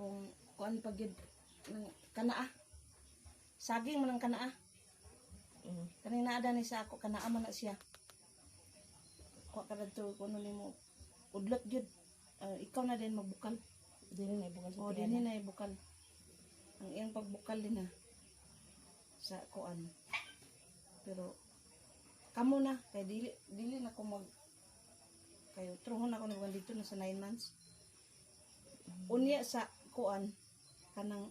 kung kuan pagyud ng kanaa. Saging man ang kanaa. Kaning naa ni sa ako kanaa man na siya. Kuha ka dito kuno nimo udlot jud. Ikaw na din magbukal. Dili na ibukal sa Dili na ibukal. Ang iyang pagbukal din na sa kuan. Pero kamo na kay dili na ko mag kayo truhon ako na dito na sa 9 months. Unya sa kuan kanang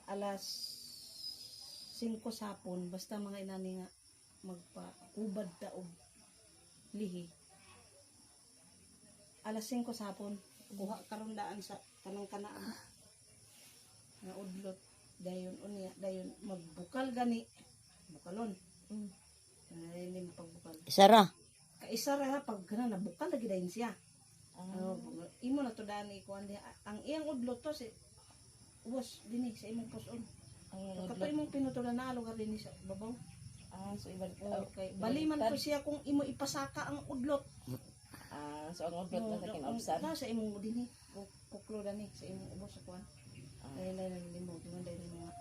alas 5 sapon basta mga inani nga magpa-ubad ta og lihi. Alas 5 sapon kuha karon daan sa kanang kanaan nga udlot dayon unya dayon magbukal gani bukalon. Ay lim pagbukal. Isara. Kaisa ra pag kana nabukal lagi dayon siya. Imo na to daan ikuan diha. Ang iyang udlot to si ubos dinhi sa imong puson. Kato imong pinutulan na lugar dinhi sa babaw. So iba Okay. Baliman ko siya kung imo ipasaka ang udlot. So ang udlot na sa kinobsan. Sa imong dinhi puklo dani sa imong ubos sa kuan. Dahil na limo duman dahil mo.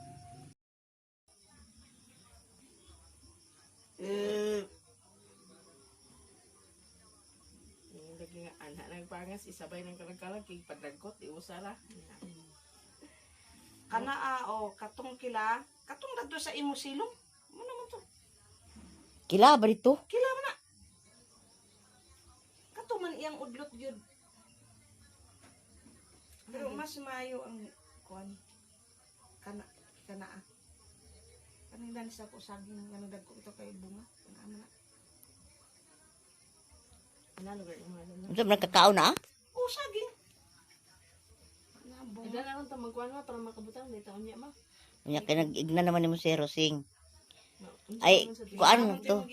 Lagi nga anak nagpangas isabay ng kalagkalag kay padagot iusara. Kana o katong kila, katong dadto sa imo silong. Mo naman to. Kila ba dito? Kila man na. Katong man iyang udlot gyud. Pero mas maayo ang kuan. Kana kaning dan sa ko saging nga dagko ito kay bunga. Kana na. Ano lugar yung mga ano? Unsa man kakao na? Oh, saging. Ida na lang magkuhan nga para makabutang dito unya ma. Unya kay nag-igna naman nimo si Rosing. Ay, kuan to.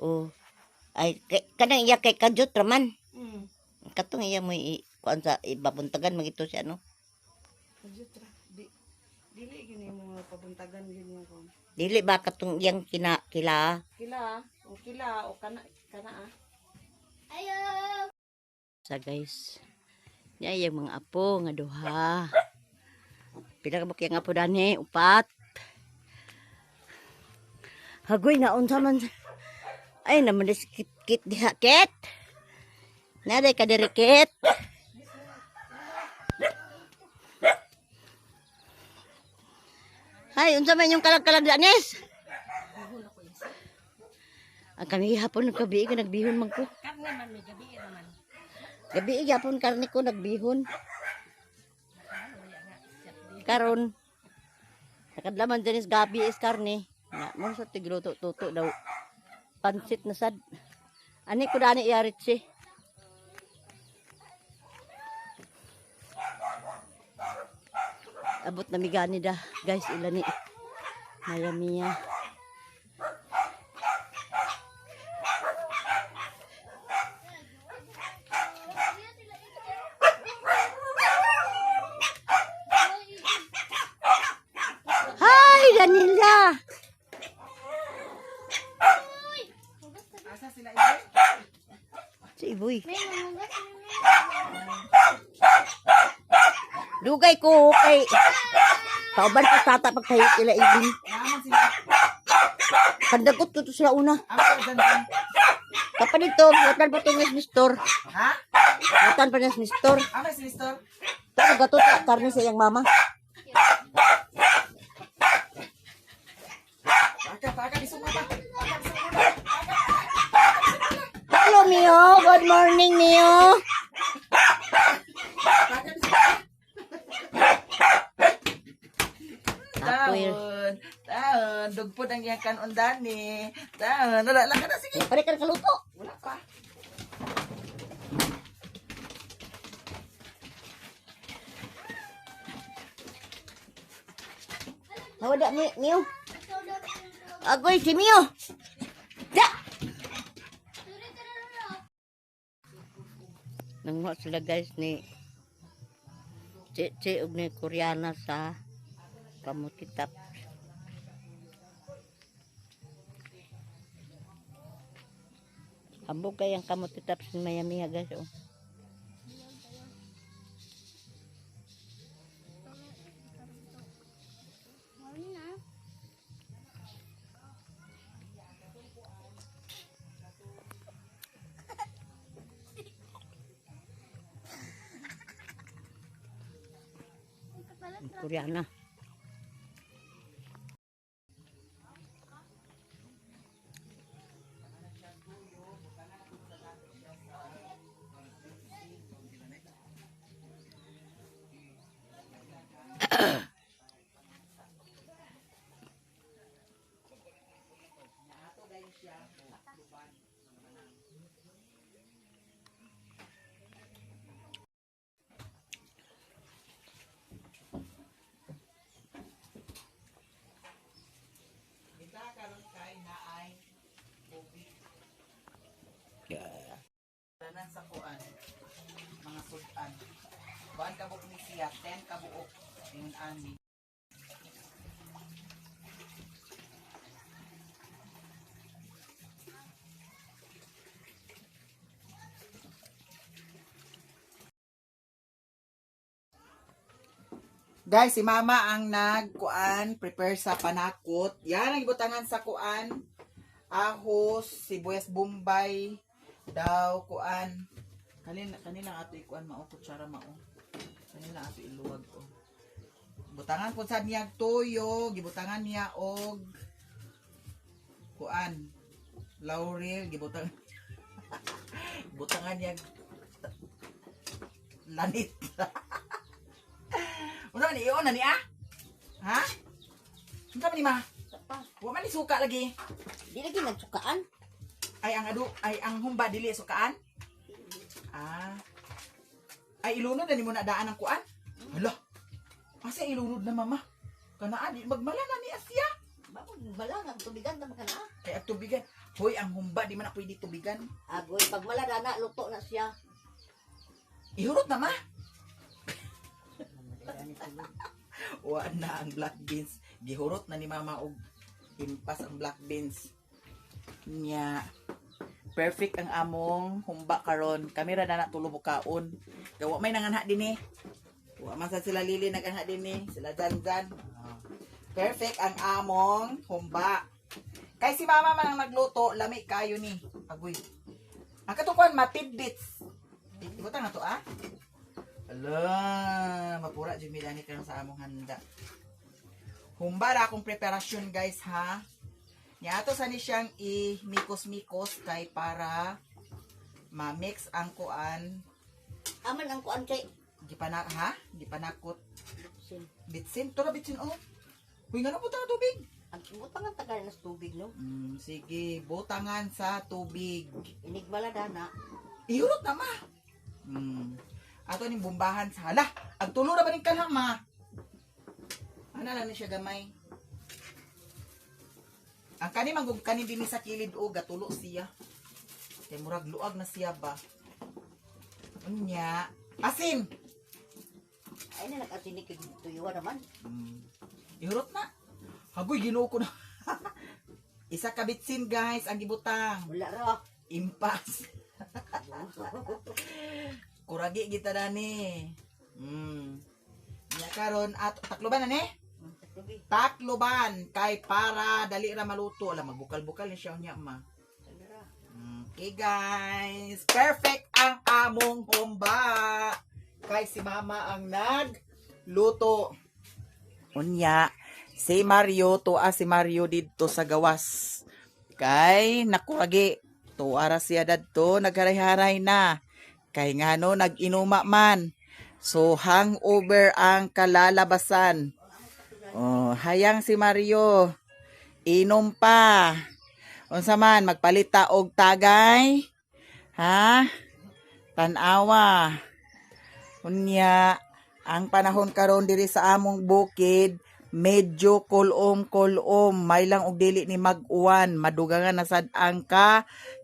Oh. Ay kanang iya kay Kajut raman. Katong iya mo kuan sa ibabuntagan magito si ano. Kajut ra. Dili gini mo pabuntagan gini ko. Dili ba katong iyang kila? Kila o kana Ayo. Sa guys. Nya yung mga apo nga duha. Pila ka ba kaya nga po dani? Upat. Hagoy na unsa man. Ay naman kit diha ket. Naday ka diri ket. Hay, unsa man yung kalag-kalag danis? Ang kami hapon nagkabi ka nagbihon man ko. Karne man may gabi naman. Gabi hapon karne ko nagbihon. Karon nakadlaman dinis gabi is karne. Na mo sa tigluto tuto daw. Pansit na sad. Ani ko dani iaritsi. Abot na migani da guys ilani. Mayamiya. Hi Danila. Asa sila Si Iboy. Dugay ko kay kauban pa tata pag tayo sila ibin. naman sila. Kandagot ko to sila una. Asa dan. Kapag dito, butan pa ito ng store. Ha? Butan pa ng store. Asa si Nestor? Pero gato sa karne sa iyang mama. Taka isog pa. Hello Mio, good morning Mio. Taon, dugpod ang iyang kanon dani. Taon, wala lang ka na sige. Pare ka kaluto. Wala pa. Nawada Mio. Agoy si Mio. Da. Nangwa sila guys ni Che ug ni Koreana sa Kamutitap. Ambog kayang Kamutitap sa Miami guys oh. Koreana. Tanan sa kuan, mga sudan. Kuan kabuk ni siya, 10 kabuok. Ingon ani. Guys, si Mama ang nagkuan, prepare sa panakot. Yan ang ibutangan sa kuan. Ahos, sibuyas bombay, daw kuan. Kanila ato ikuan mao, kutsara mao. Kanila ato iluwag ko. Butangan po sa niya toyo, gibutangan niya og kuan. Laurel, gibutangan. Butangan niya lanit. Ano ni iyon na ni ah? Ha? Ano ka ni ma? Wa man ni suka lagi. Di lagi nagsukaan. Ay ang humba dili sukaan. Ah. Ay ilunod na ni mo na daan ang kuan. Hala. Asa ilunod na mama? Kanaan di magmala na ni Asya. Bala nga tubigan ta makana. Kay ang tubigan. Hoy, ang humba di man na pwede tubigan. Agoy pag malada na luto na siya. Ihurot na ma. Wa na ang black beans. Gihurot na ni mama og impas ang black beans. Nya. Perfect ang among humba karon. Kami ra na tulo kaon. Gawa may nanganha din eh. Wa man sa sila Lili nagkanha din eh. Sila Janjan. Perfect ang among humba. Kay si mama man ang nagluto, lami kayo ni. Agoy. Ang katukuan matidbits. Ibutang na to ah. Ala, mapura jud mi dani karon sa among handa. Humba ra akong preparasyon guys ha. Nya ato sa ni siyang i-mikos-mikos kay para ma-mix ang kuan. Aman ang kuan kay Gipanakot. Bitsin, to na bitsin oh. Huy nga na po tubig. ang butangan tagal na sa tubig no. Sige, butangan sa tubig. Inigbala dana. Ihurot na ma. Ato ning bumbahan sa hala. Ang tulo na ba ning kanang ma? Ana lang ni siya gamay. Ang kani manggug kani dinhi sa kilid o gatulo siya. Kay murag luag na siya ba. Unya, asin. Ay na nag-atinik kay tuyuwa naman. Ihurot na. Hagoy ginoo ko na. Isa ka bitsin guys ang gibutang. Wala ra. Impas. Kuragi kita dani. Nya karon at takloban na ni. Takloban kay para dali ra maluto. Ala magbukal-bukal ni siya unya ma. Okay guys, perfect ang among humba. Kay si mama ang nagluto. Unya, si Mario si Mario didto sa gawas. Kay nakuragi tuara siya dadto nagharay-haray na. Kay ngano nag-inuma man. So hangover ang kalalabasan. Oh, hayang si Mario. Inom pa. Unsa man magpalita og tagay? Ha? Tanawa. Unya, ang panahon karon diri sa among bukid medyo kulom-kulom, may lang og dili ni mag-uwan, madugangan na sad ang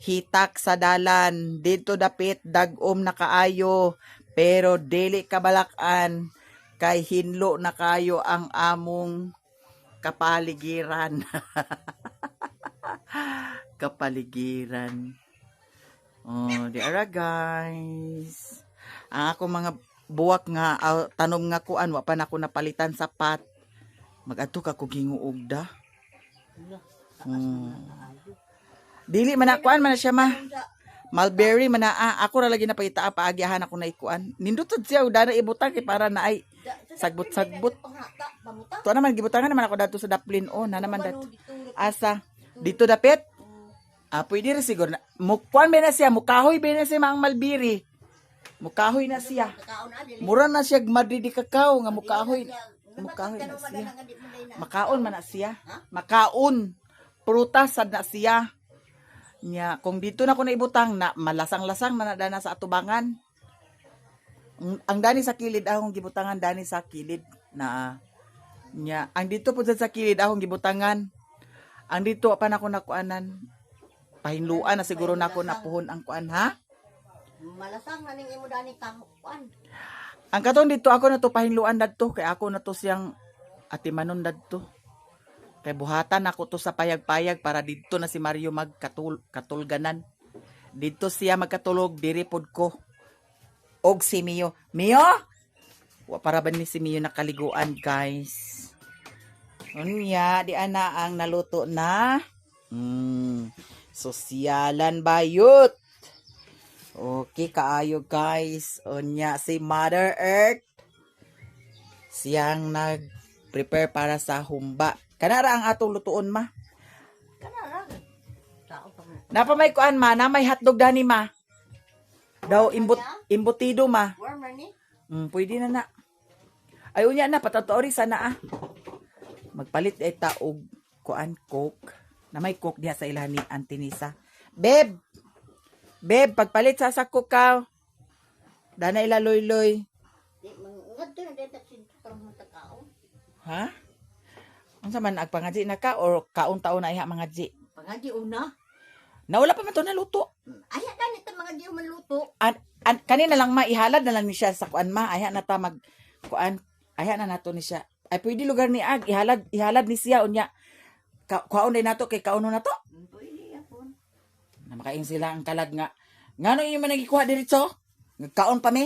hitak sa dalan. Dito dapit dag-om na kaayo, pero dili kabalakan kay hinlo na kayo ang among kapaligiran. Kapaligiran. Oh, di ara guys. Ang ako mga buwak nga tanom nga kuan wa pa nako napalitan sapat. Magadto ka ko ginguog da. Dili man na kuan man na siya ma. Mulberry man na ako ra lagi na paita paagyahan ako na ikuan. Nindot sad siya dara ibutang kay para na ay Sagbot-sagbot. To naman gibutangan naman ako dato sa Daplin na naman dato. Asa dito dapit? Pwede rin siguro. Mukwan ba na siya? Mukahoy ba na siya mga malbiri? Mukahoy na siya. Mura na siya madidi kakao nga mukahoy. Mukahoy na siya. Makaon man na siya. Makaon. Prutas sad na siya. Nya kung dito na ko naibutang na malasang-lasang na nadana sa atubangan. Ang dani sa kilid akong gibutangan dani sa kilid na nya ang dito po sa kilid akong gibutangan. Ang dito pa na ko nakuanan. Pahinluan na siguro na ako napuhon ang kuan ha. Malasang na ning imo dani kamuan. Ang katon dito ako na to pahinluan dadto kay ako na to siyang atimanon dadto. Kay buhatan ako to sa payag-payag para dito na si Mario magkatulganan. Dito siya magkatulog diri pod ko. Og si Mio. Mio? Wa para ba ni si Mio nakaliguan, guys? Unya, di ana ang naluto na. Sosyalan bayot. Okay, kaayo guys. Unya, si Mother Earth. Siyang nag-prepare para sa humba. Kanara ang atong lutuon, ma. Kanara. Tao pa mo. Napamay kuan, ma. Na may hotdog dani, ma. Daw, imbutido, ma. Warmer ni? Pwede na na. Ay, unya na. Patatoori sana, Magpalit ay taog kuan, coke. Na may coke diha sa ilahan ni Auntie Nisa. Beb, pagpalit sa coke ka. Dana ila loy-loy. Di mangadto na deta sin para mo takao. Ha? Unsa man agpangadji na ka or kaon taon na iha mga ji? Pangadi una. Nawala pa man to na luto. Aya gani ta mga di manluto. Kanina lang maihalad na lang ni siya sa kuan ma. Aya na ta mag kuan. Aya na nato ni siya. Ay pwede lugar ni ag ihalad ni siya unya. Kuhaon din nato kay kauno na to. Pwede yapon. Na makain sila ang kalad nga. Ngano inyo man nagikuha diretso? Nagkaon pa mi?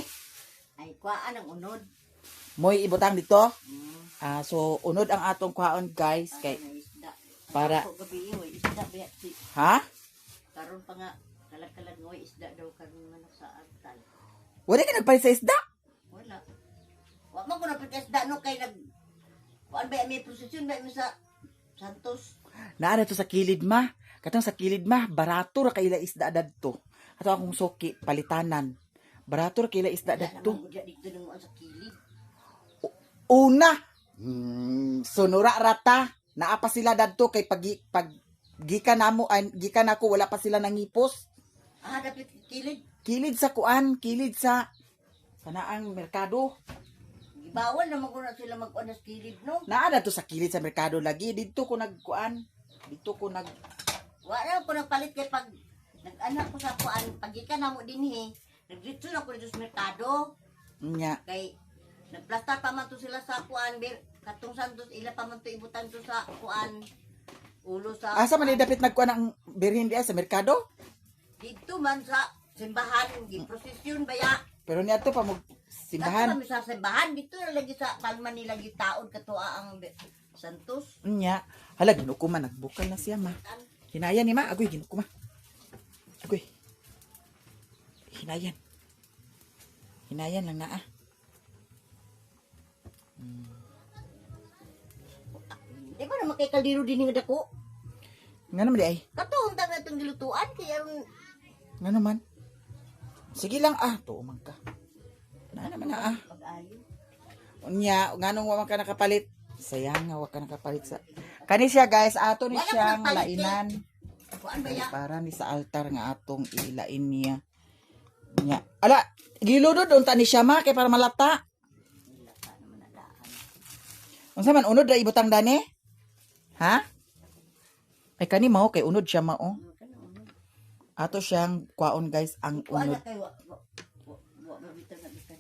Ay kuhaan ang unod. Moy ibutang dito. So unod ang atong kuhaon guys kay para Ako gabi mo isda ba si ha? karon pa nga kalag-kalag ngoy isda daw karon manok sa agtal. Wala ka nagpalit sa isda? Wala. Wa man ko na isda no kay nag kuan ba may prosesyon ba mo sa Santos. Naa to sa kilid ma. Katong sa kilid ma, barato ra kay ila isda dadto. Ato akong suki palitanan. Barato ra kay ila isda dadto. Dito nang sa kilid. Una, sunura rata. Naa pa sila dadto kay pag gikan namo gikan ako wala pa sila nangipos. Dapat kilid. Kilid sa kuan, kilid sa kanaang merkado. Bawal naman ko na sila mag-kuan sa kilid, no? Naa to sa kilid sa merkado lagi. Dito ko nagkuan. Dito ko nag Wala ko nagpalit kay pag nag-anak ko sa kuan, pag ikan na mo dinhi, nagdito na ko dito sa merkado. nya. Kay nagplastar pa man to sila sa kuan, katong Santos ila pa man to ibutan to sa kuan. Ulo sa Asa man ni dapit nagkuan ang birhin diya sa merkado? dito man sa simbahan, giprosesyon baya. Pero niya to pa mo simbahan. Kami sa simbahan dito na lagi sa palma nila gitaon katuwa ang Santos. Nya. Hala ginukuman nagbukal na siya ma. Hinayan ni ma, agoy ginukuma. Agoy. Hinayan. Hinayan lang na Di ba naman kay kaldero din nga dako? Nga naman di ay. Katuong tang natong gilutuan kaya Nga naman. Sige lang tuo man ka. Na naman na mag-ayo. Unya, nganong wa man ka nakapalit? Sayang nga wa ka nakapalit sa. Kani siya guys, ato ni Wala siyang ka nakapalit, lainan. Kuan baya. Para ni sa altar nga atong ilain niya. Nya. Ala, giludod unta ni siya ma kay para malata. Lata naman na daan. Unsa man unod ra ibutang dani? Ha? Ay kani mao kay unod siya mao. Ato siyang kwaon guys ang Kuan unod. na kay wa mabitan na bitan.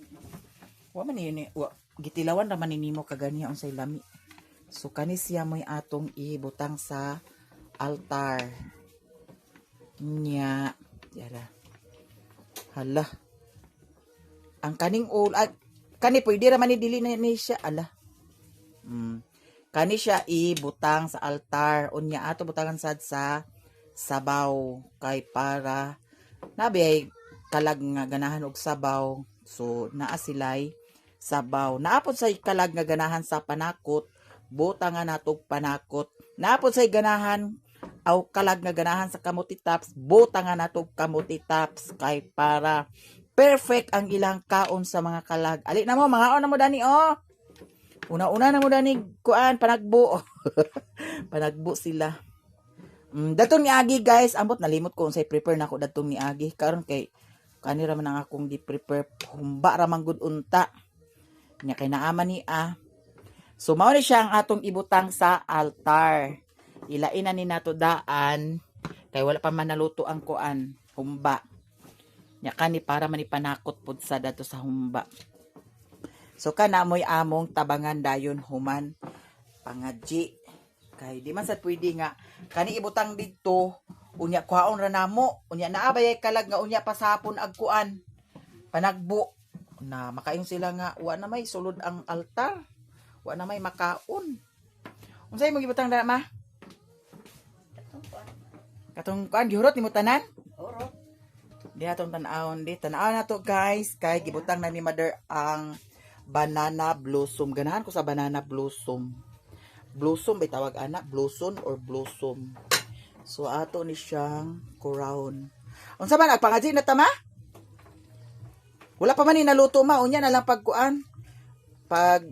Wa man ini wa gitilawan ra man nimo kagani unsay lami. So kani siya mo'y atong ibutang sa altar. Nya, yara. Hala. Ang kaning kani pwede ra man ni dili na ni siya ala. Kani siya ibutang sa altar unya ato butangan sad sa sabaw kay para nabi ay kalag nga ganahan og sabaw. So naa silay sabaw. Naapod sa kalag nga ganahan sa panakot, buta nga natog panakot. Naapod sa ganahan aw kalag nga ganahan sa kamuti tops, buta nga natog kamuti tops kay para perfect ang ilang kaon sa mga kalag. Ali na mo, mga na mo dani oh. Una-una na mo dani kuan panagbo. Panagbo sila. Datong ni Agi guys, ambot nalimot ko unsay prepare nako datong ni Agi karon kay kanira man ang akong di-prepare humba ra man gud unta. Nya kay naaman ni So mao ni siya ang atong ibutang sa altar. Ilain na ni nato daan kay wala pa man naluto ang kuan, humba. Nya kani para man ipanakot pud sa dato sa humba. So kana moy among tabangan dayon human pangadji. Kay di man sad pwede nga kani ibutang didto unya kuhaon ra namo unya naabay kalag nga unya pasapon ag kuan panagbo na makaing sila nga wa na may sulod ang altar wa na may makaon unsay mo gibutang dana ma katong kuan gihurot nimo tanan Oro. di atong tan-awon di tan-aw na to guys kay gibutang na ni mother ang banana blossom ganahan ko sa banana blossom bay tawag anak blossom or blossom. So ato ni siyang crown. Unsa man agpangadji na tama? Wala pa man ni naluto ma unya na lang pagkuan. Pag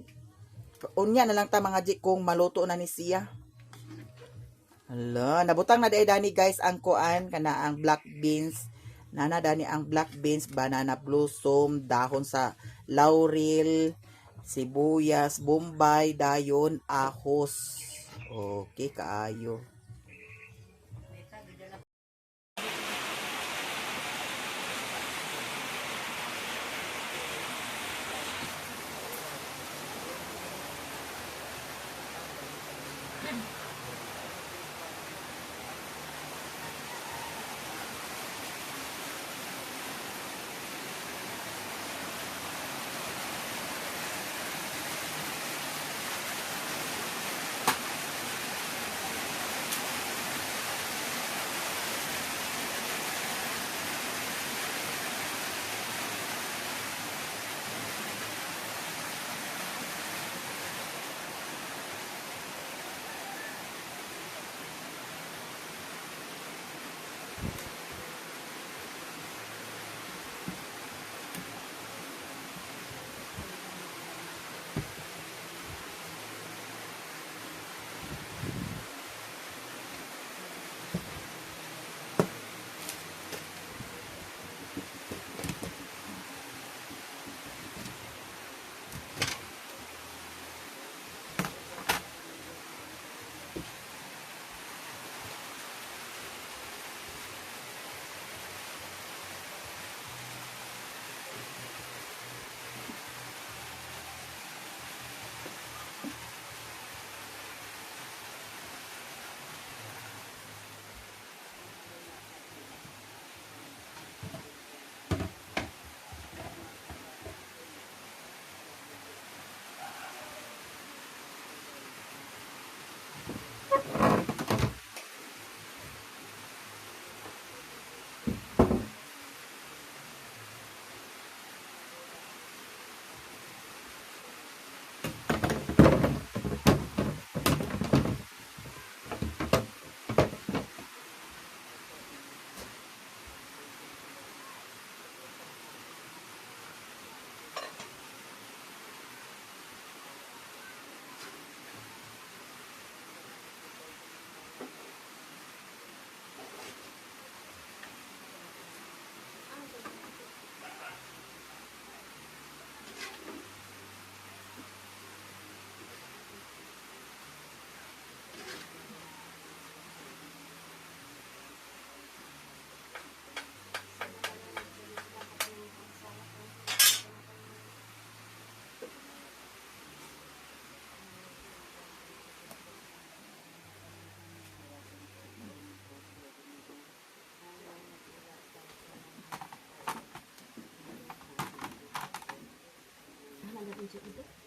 unya na lang ta mga ji kung maluto na ni siya. Hala, nabutang na dani guys ang kuan kana ang black beans. Nana dani ang black beans, banana blossom, dahon sa laurel, sibuyas, bombay, dayon, ahos. Okay, kaayo.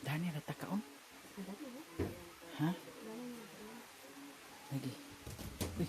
Dani rata kaon? Ha? Lagi. Uy.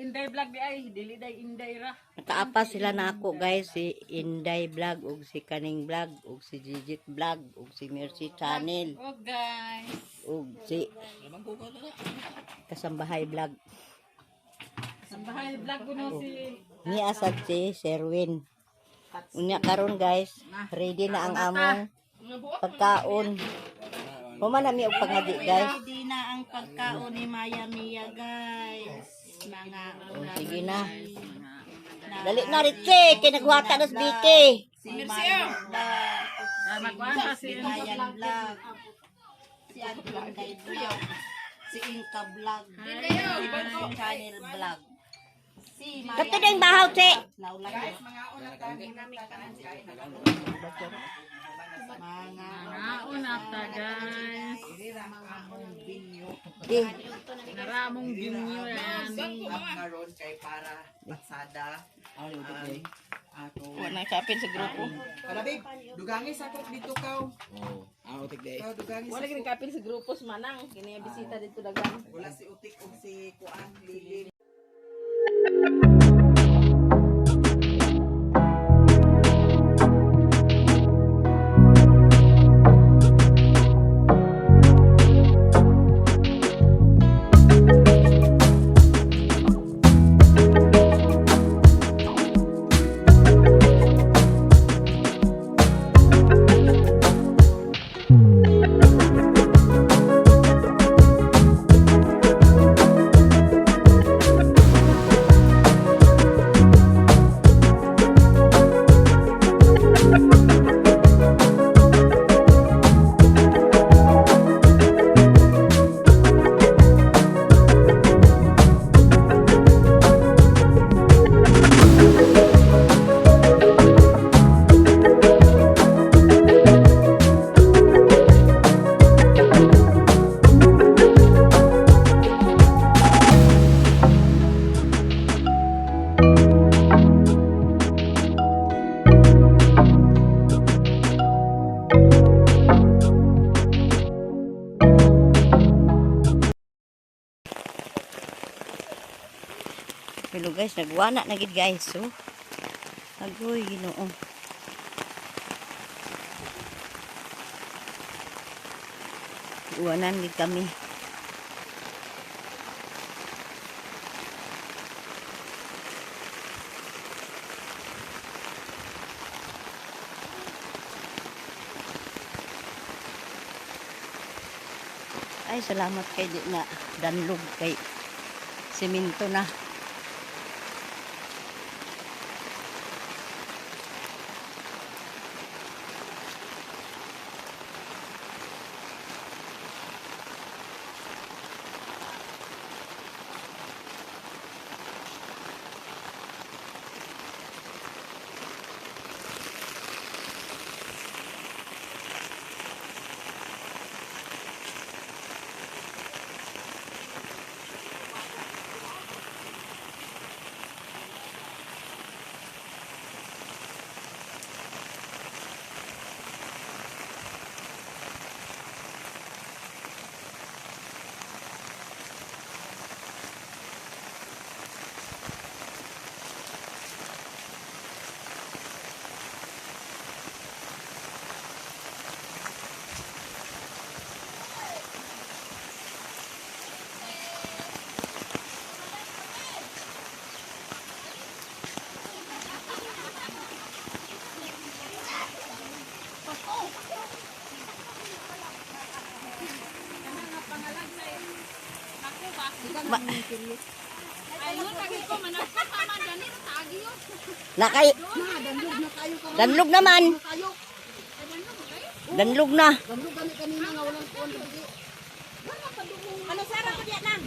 Inday vlog di ay, dili day Inday ra. Nakaapa sila na ako guys, si Inday Vlog, ug si Kaning Vlog, ug si Jijit Vlog, ug si Mercy Channel, Oh guys. ug si Kasambahay Vlog. Sambahay vlog ko no si Ni asad si Sherwin. Unya karon guys, ready na ang among pagkaon. Humanami og pangagi guys. Ready na ang pagkaon ni Maya Mia, guys. Mga ulam. Sige na. Dali na Ritzy, kay nagwata na si Vicky. Si Maya Vlog. magkuhan pa si Mayan Vlog. Si Inday Vlog. Si Inka Vlog. Si Channel Vlog. Si Maya Kato na yung bahaw, Che. Laulag. Guys, mga una tayo. Mga una ta guys. Di. Naramong ginyo yan. Karon kay para pasada. Ato. Wala kapin sa grupo. Wala babe, dugangis ako dito kaw. Kaw dugangis. Wala gini kapin sa grupo manang kini bisita dito dagan. Wala si Utik ug si Kuan Lili. Hello guys, nagwana na gid guys. So, agoy Ginoo. Iwanan gid kami. Ay, salamat kay di na danlog kay semento na. Nakay. Danlog naman. Danlog na. Ano, Sarah, kanya lang.